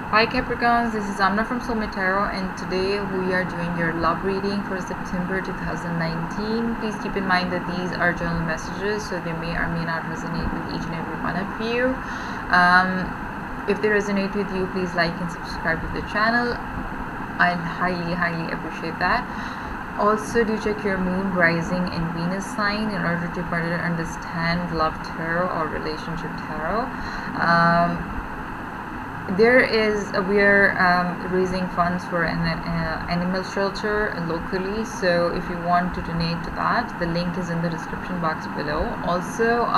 Hi Capricorns, this is Amna from Soulmate and today we are doing your love reading for September 2019. Please keep in mind that these are general messages, so they may or may not resonate with each and every one of you. If they resonate with you, please like and subscribe to the channel. I highly appreciate that. Also, do check your moon, rising, and Venus sign in order to better understand love tarot or relationship tarot. We are raising funds for an animal shelter locally, so if you want to donate to that, the link is in the description box below. Also,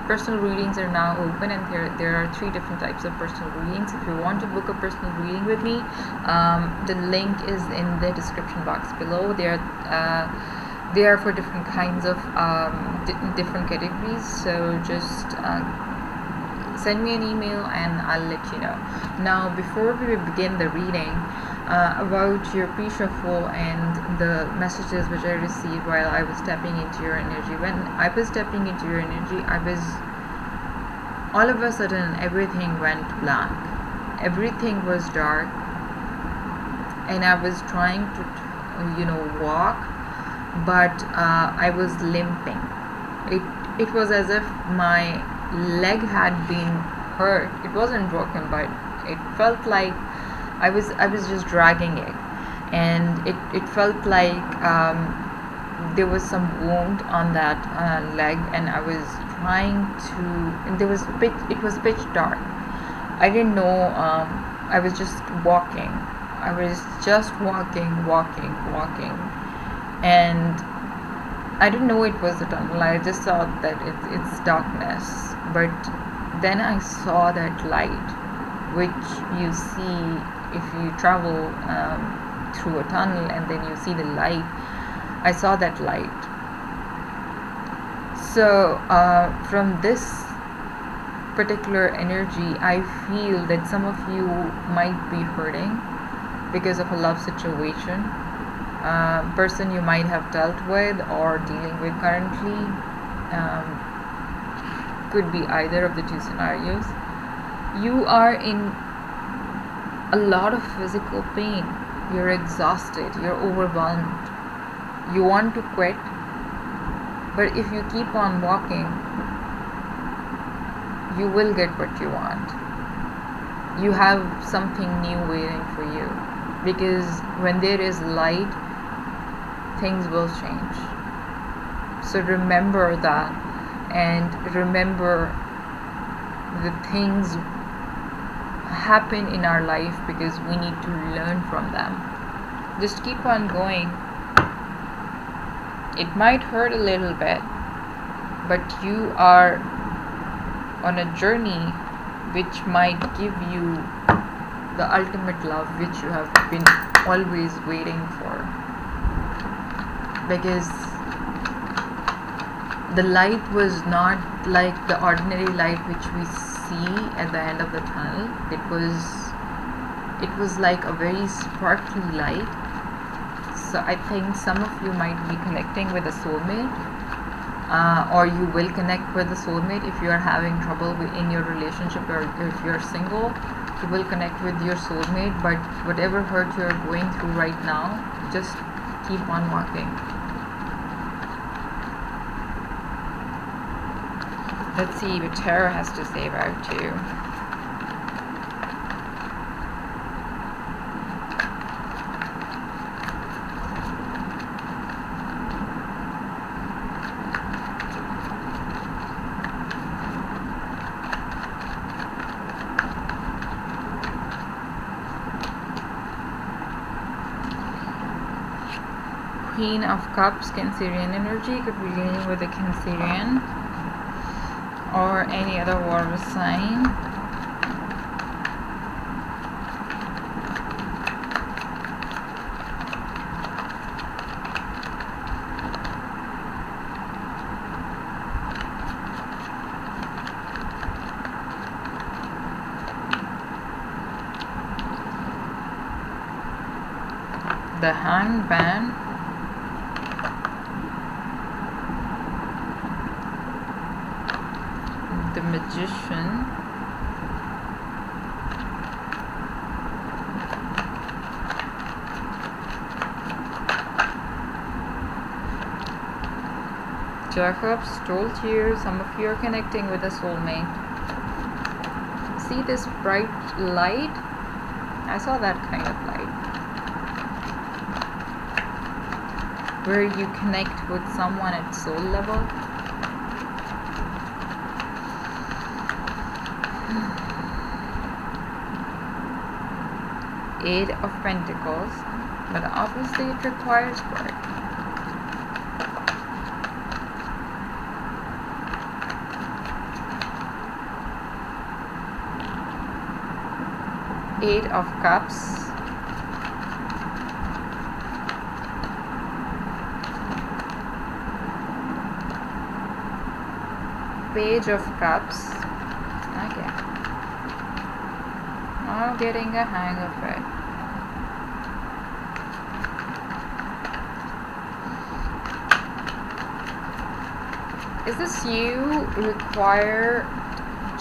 personal readings are now open, and there are 3 different types of personal readings. If you want to book a personal reading with me, the link is in the description box below. They are for different kinds of different categories, so just send me an email and I'll let you know. Now, before we begin the reading, about your pre-shuffle and the messages which I received while I was stepping into your energy. When I was stepping into your energy, all of a sudden everything went blank. Everything was dark, and I was trying to walk, but I was limping. It was as if my leg had been hurt. It wasn't broken, but it felt like I was just dragging it, and it felt like there was some wound on that leg, and I was trying to, and it was pitch dark. I didn't know. I was just walking. I was just walking, and I didn't know it was a tunnel. I just thought that it's darkness. But then I saw that light, which you see if you travel through a tunnel and then you see the light. I saw that light. So from this particular energy, I feel that some of you might be hurting because of a love situation. Person you might have dealt with or dealing with currently. Could be either of the 2 scenarios. You are in a lot of physical pain. You're exhausted. You're overwhelmed. You want to quit, but if you keep on walking, you will get what you want. You have something new waiting for you, because when there is light, things will change. So remember that, and remember the things happen in our life because we need to learn from them. Just keep on going. It might hurt a little bit, but you are on a journey which might give you the ultimate love which you have been always waiting for. Because the light was not like the ordinary light which we see at the end of the tunnel. It was like a very sparkly light. So I think some of you might be connecting with a soulmate, or you will connect with a soulmate if you are having trouble in your relationship, or if you're single, you will connect with your soulmate. But whatever hurt you're going through right now, just keep on walking. Let's see what tarot has to say about you. Queen of Cups, Cancerian energy. Could be dealing with a Cancerian or any other water sign. The Hangman, the Magician, Two of Cups told you some of you are connecting with a soulmate. See this bright light? I saw that kind of light. Where you connect with someone at soul level. Eight of Pentacles, but obviously it requires work. Eight of Cups. Page of Cups. Okay. Now getting a hang of it. Is this you require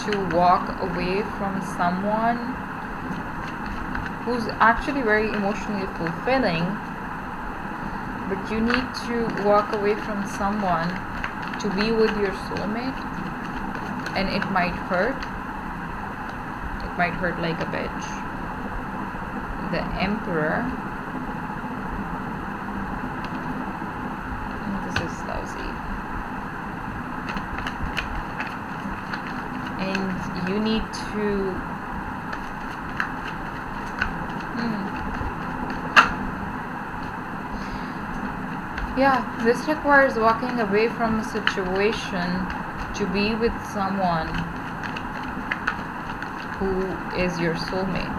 to walk away from someone who's actually very emotionally fulfilling, but you need to walk away from someone to be with your soulmate, and it might hurt. It might hurt like a bitch. The Emperor. This is lousy. And you need to yeah, this requires walking away from a situation to be with someone who is your soulmate.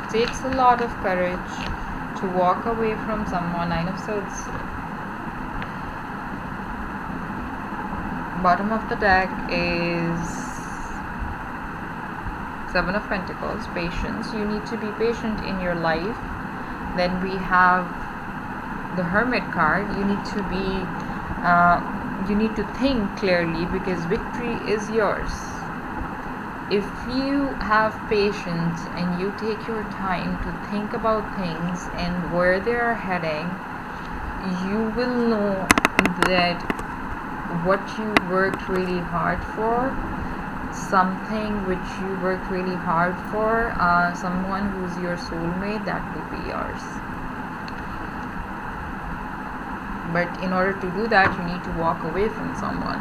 It takes a lot of courage to walk away from someone. Nine of Swords. Bottom of the deck is Seven of Pentacles, patience. You need to be patient in your life. Then we have the Hermit card. You need to be, you need to think clearly, because victory is yours. If you have patience and you take your time to think about things and where they are heading, you will know that what you worked really hard for, something which you worked really hard for, someone who's your soulmate, that will be yours. But in order to do that, you need to walk away from someone.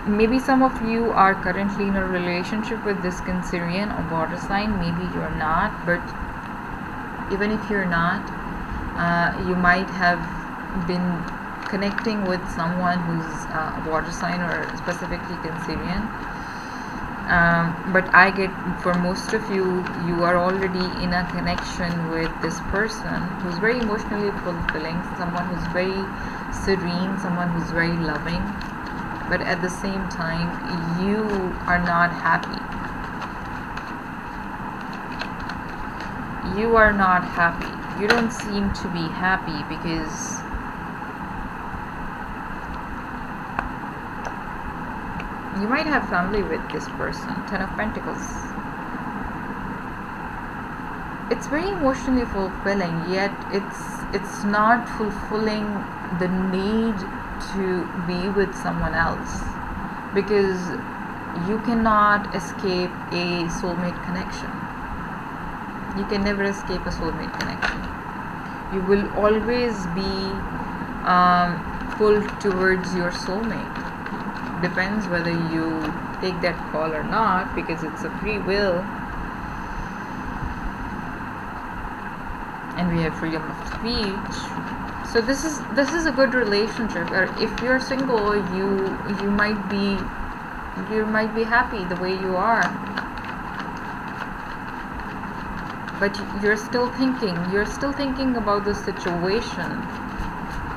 Maybe some of you are currently in a relationship with this Cancerian or water sign. Maybe you're not, but even if you're not, you might have been connecting with someone who's a water sign or specifically Cancerian. But I get, for most of you, you are already in a connection with this person who's very emotionally fulfilling, someone who's very serene, someone who's very loving, but at the same time you are not happy. You are not happy. You don't seem to be happy because you might have family with this person. Ten of Pentacles. It's very emotionally fulfilling, yet it's not fulfilling the need to be with someone else, because you cannot escape a soulmate connection. You can never escape a soulmate connection. You will always be pulled towards your soulmate. Depends whether you take that call or not, because it's a free will. And we have freedom of speech. So this is a good relationship. Or if you're single, you might be happy the way you are, but you're still thinking about the situation.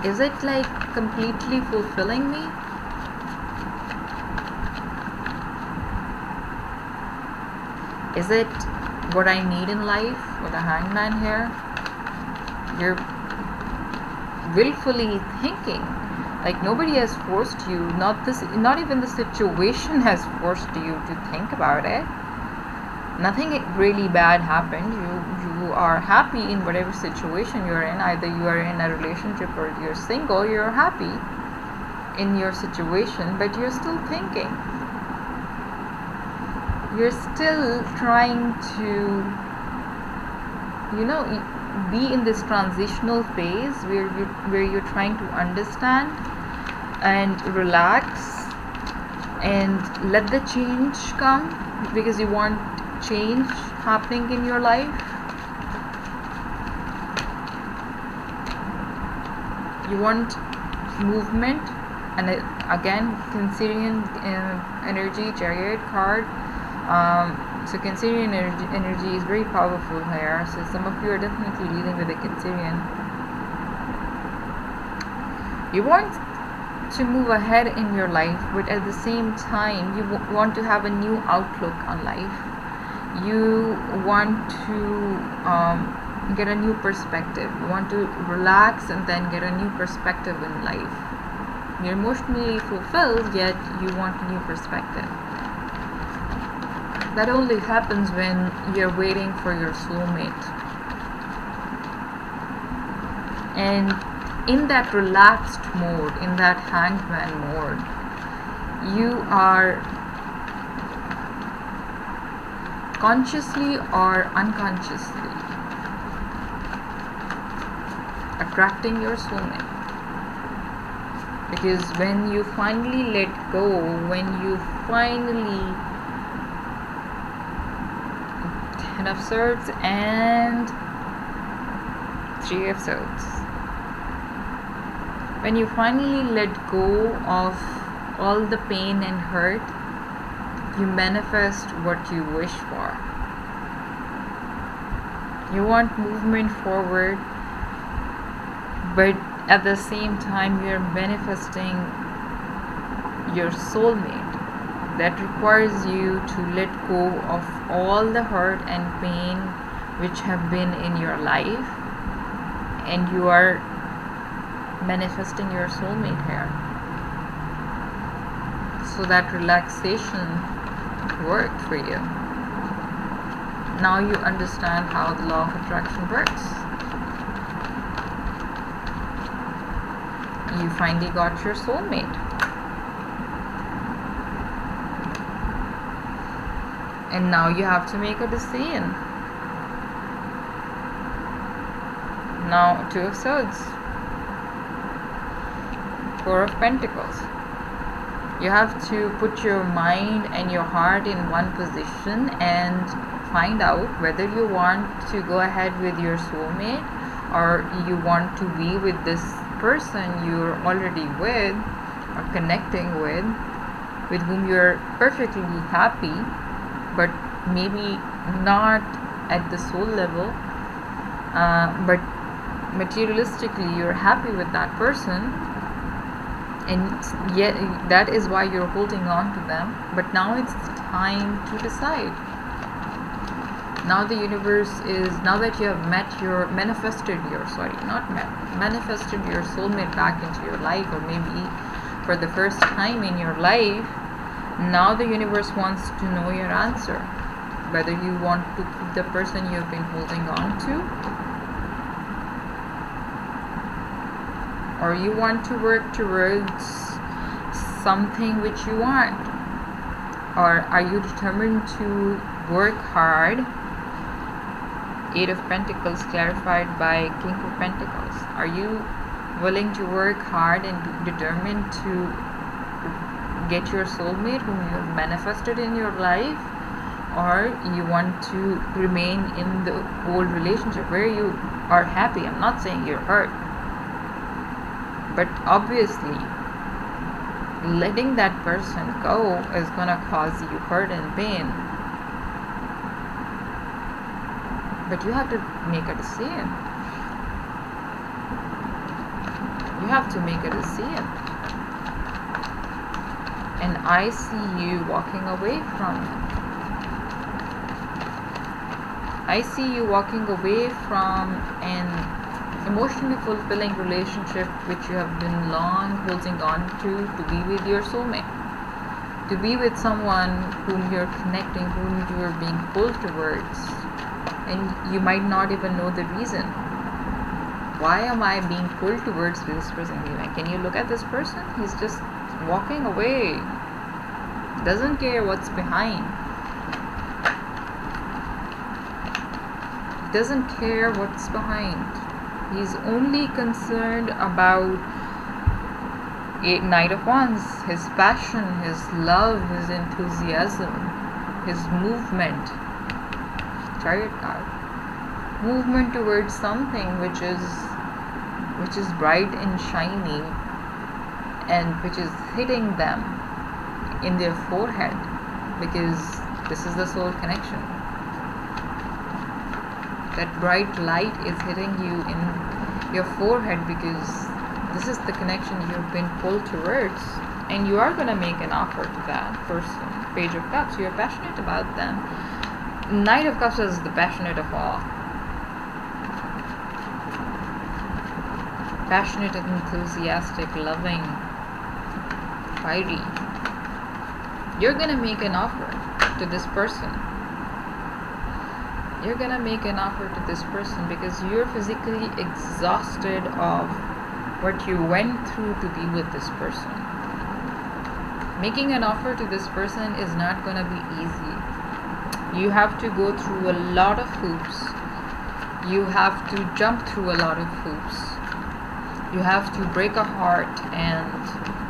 Is it like completely fulfilling me? Is it what I need in life? With a Hangman here, you're willfully thinking. Like nobody has forced you. Not even the situation has forced you to think about it. Nothing really bad happened. You are happy in whatever situation you're in. Either you are in a relationship or you're single, you're happy in your situation, but you're still thinking. You're still trying to, be in this transitional phase where you're trying to understand and relax and let the change come, because you want change happening in your life. You want movement. And again, Cancerian energy, Chariot card. So Cancerian energy is very powerful here. So some of you are definitely dealing with a Cancerian. You want to move ahead in your life, but at the same time you want to have a new outlook on life. You want to get a new perspective. You want to relax and then get a new perspective in life. You're emotionally fulfilled, yet you want a new perspective. That only happens when you're waiting for your soulmate. And in that relaxed mode, in that hangman mode, you are consciously or unconsciously attracting your soulmate. Because when you finally let go, when you finally 10 of Swords and 3 of Swords, when you finally let go of all the pain and hurt, you manifest what you wish for. You want movement forward, but at the same time you're manifesting your soulmate. That requires you to let go of all the hurt and pain which have been in your life, and you are manifesting your soulmate here. So that relaxation worked for you. Now you understand how the law of attraction works. You finally got your soulmate. And now you have to make a decision. Now 2 of Swords, 4 of Pentacles. You have to put your mind and your heart in one position and find out whether you want to go ahead with your soulmate, or you want to be with this person you're already with or connecting with whom you're perfectly happy, but maybe not at the soul level, but materialistically you're happy with that person, and yet that is why you're holding on to them. But now it's time to decide. Now the universe is, now that you have manifested your soulmate back into your life, or maybe for the first time in your life, now the universe wants to know your answer. Whether you want to keep the person you've been holding on to, or you want to work towards something which you want. Or are you determined to work hard? 8 of Pentacles clarified by King of Pentacles. Are you willing to work hard and determined to get your soulmate whom you have manifested in your life? Or you want to remain in the old relationship where you are happy? I'm not saying you're hurt, but obviously letting that person go is gonna cause you hurt and pain. But you have to make a decision. You have to make a decision. And I see you walking away from it. I see you walking away from an emotionally fulfilling relationship which you have been long holding on to be with your soulmate. To be with someone whom you're connecting, whom you're being pulled towards. and you might not even know the reason. Why am I being pulled towards this person? Can you look at this person? He's just walking away. Doesn't care what's behind. Doesn't care what's behind. He's only concerned about a Knight of Wands, his passion, his love, his enthusiasm, his movement. Chariot card. Movement towards something which is bright and shiny, and which is hitting them in their forehead, because this is the soul connection. That bright light is hitting you in your forehead because this is the connection you've been pulled towards, and you are going to make an offer to that person. Page of Cups, you're passionate about them. Knight of Cups is the passionate of all. Passionate and enthusiastic, loving, fiery. You're going to make an offer to this person. You're going to make an offer to this person because you're physically exhausted of what you went through to be with this person. Making an offer to this person is not going to be easy. You have to go through a lot of hoops. You have to jump through a lot of hoops. You have to break a heart and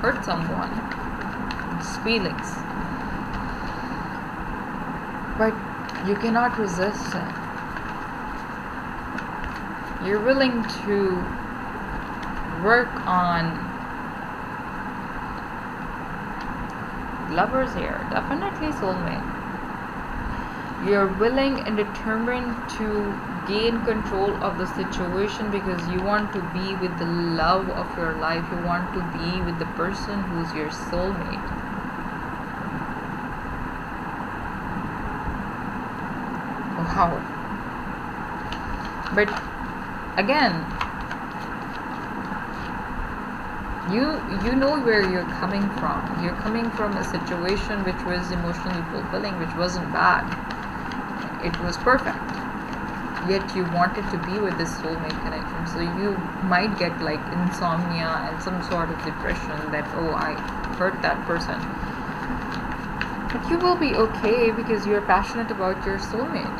hurt someone's feelings. But you cannot resist it. You're willing to work on lovers here. Definitely soulmate. You're willing and determined to gain control of the situation because you want to be with the love of your life. You want to be with the person who's your soulmate. Wow. But again, you know where you're coming from. You're coming from a situation which was emotionally fulfilling, which wasn't bad. It was perfect. Yet you wanted to be with this soulmate connection. So you might get like insomnia and some sort of depression that, oh, I hurt that person. But you will be okay because you're passionate about your soulmate.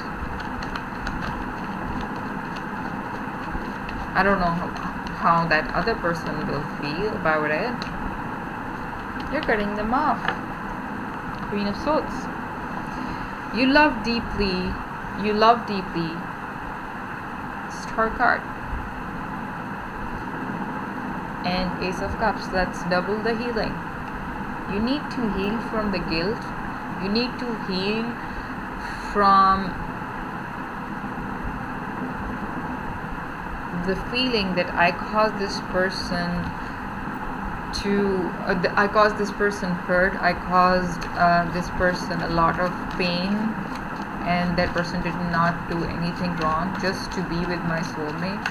I don't know how that other person will feel about it. You're cutting them off. Queen of Swords. You love deeply. You love deeply. Star card. And Ace of Cups. That's double the healing. You need to heal from the guilt. You need to heal from the feeling that I caused this person I caused this person hurt. I caused this person a lot of pain, and that person did not do anything wrong just to be with my soulmate.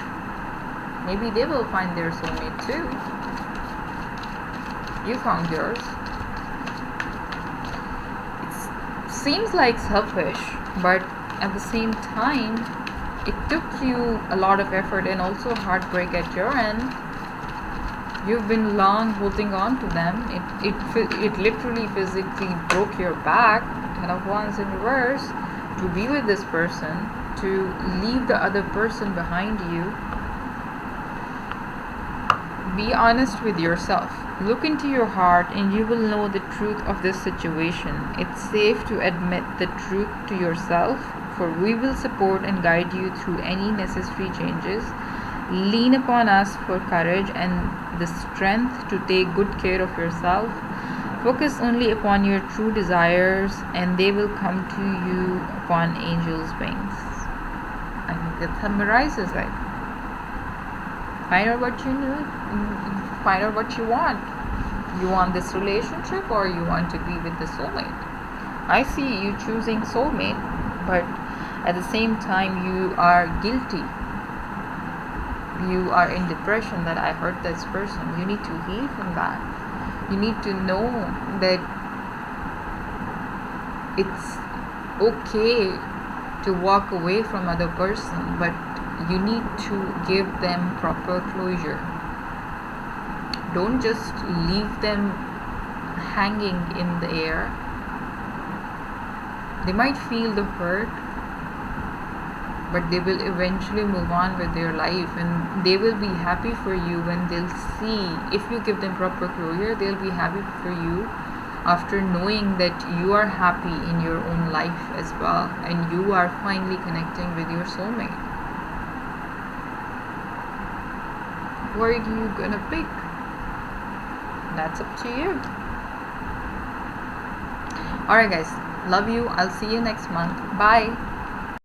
Maybe they will find their soulmate too. You found yours. It seems like selfish, but at the same time, it took you a lot of effort and also heartbreak at your end. You've been long holding on to them. It literally physically broke your back, Ten of Wands in reverse, to be with this person, to leave the other person behind you. Be honest with yourself. Look into your heart and you will know the truth of this situation. It's safe to admit the truth to yourself, for we will support and guide you through any necessary changes. Lean upon us for courage and the strength to take good care of yourself. Focus only upon your true desires and they will come to you upon angels' wings. I think that summarizes it. Find out what you need. Find out what you want. You want this relationship or you want to be with the soulmate? I see you choosing soulmate, but at the same time you are guilty. You are in depression that I hurt this person. You need to heal from that. You need to know that it's okay to walk away from other person, but you need to give them proper closure. Don't just leave them hanging in the air. They might feel the hurt, but they will eventually move on with their life, and they will be happy for you when they'll see, if you give them proper closure, they'll be happy for you after knowing that you are happy in your own life as well, and you are finally connecting with your soulmate. Who are you gonna pick? That's up to you. Alright guys, love you. I'll see you next month. Bye.